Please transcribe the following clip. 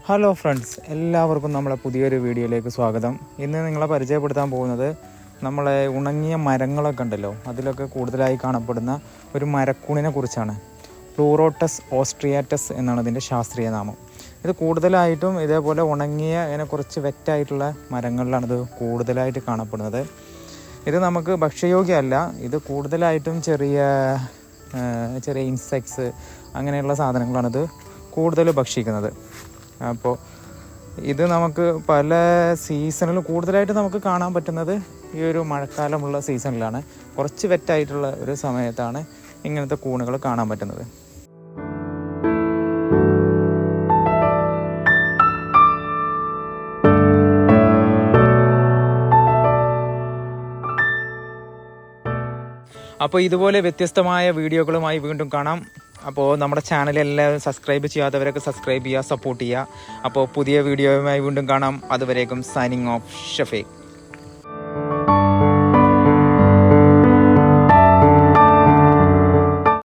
Hello friends, എല്ലാവർക്കും നമ്മളെ പുതിയൊരു വീഡിയോയിലേക്ക് സ്വാഗതം. ഇന്ന് നിങ്ങളെ പരിചയപ്പെടുത്താൻ പോകുന്നത് നമ്മളെ ഉണങ്ങിയ മരങ്ങളൊക്കെ ഉണ്ടല്ലോ, അതിലൊക്കെ കൂടുതലായി കാണപ്പെടുന്ന ഒരു മരക്കൂണിനെ കുറിച്ചാണ്. പ്ലൂറോട്ടസ് ഓസ്ട്രിയാറ്റസ് എന്നാണ് ഇതിൻ്റെ ശാസ്ത്രീയ നാമം. ഇത് കൂടുതലായിട്ടും ഇതേപോലെ ഉണങ്ങിയ ഇങ്ങനെ കുറച്ച് വെറ്റായിട്ടുള്ള മരങ്ങളിലാണിത് കൂടുതലായിട്ട് കാണപ്പെടുന്നത്. ഇത് നമുക്ക് ഭക്ഷ്യയോഗ്യമല്ല. ഇത് കൂടുതലായിട്ടും ചെറിയ ഇൻസെക്ട്സ് അങ്ങനെയുള്ള സാധനങ്ങളാണിത് കൂടുതൽ ഭക്ഷിക്കുന്നത്. അപ്പോൾ ഇത് നമുക്ക് പല സീസണിലും കൂടുതലായിട്ട് നമുക്ക് കാണാൻ പറ്റുന്നത് ഈ ഒരു മഴക്കാലമുള്ള സീസണിലാണ്. കുറച്ച് വെറ്റായിട്ടുള്ള ഒരു സമയത്താണ് ഇങ്ങനത്തെ കൂണുകൾ കാണാൻ പറ്റുന്നത്. അപ്പോൾ ഇതുപോലെ വ്യത്യസ്തമായ വീഡിയോകളുമായി വീണ്ടും കാണാം. അപ്പോൾ നമ്മുടെ ചാനൽ എല്ലാവരും സബ്സ്ക്രൈബ് ചെയ്യാത്തവരൊക്കെ സബ്സ്ക്രൈബ് ചെയ്യുക, സപ്പോർട്ട് ചെയ്യുക. അപ്പോൾ പുതിയ വീഡിയോയുമായി വീണ്ടും കാണാം. അതുവരേക്കും സൈനിങ് ഓഫ് ഷഫീഖ്.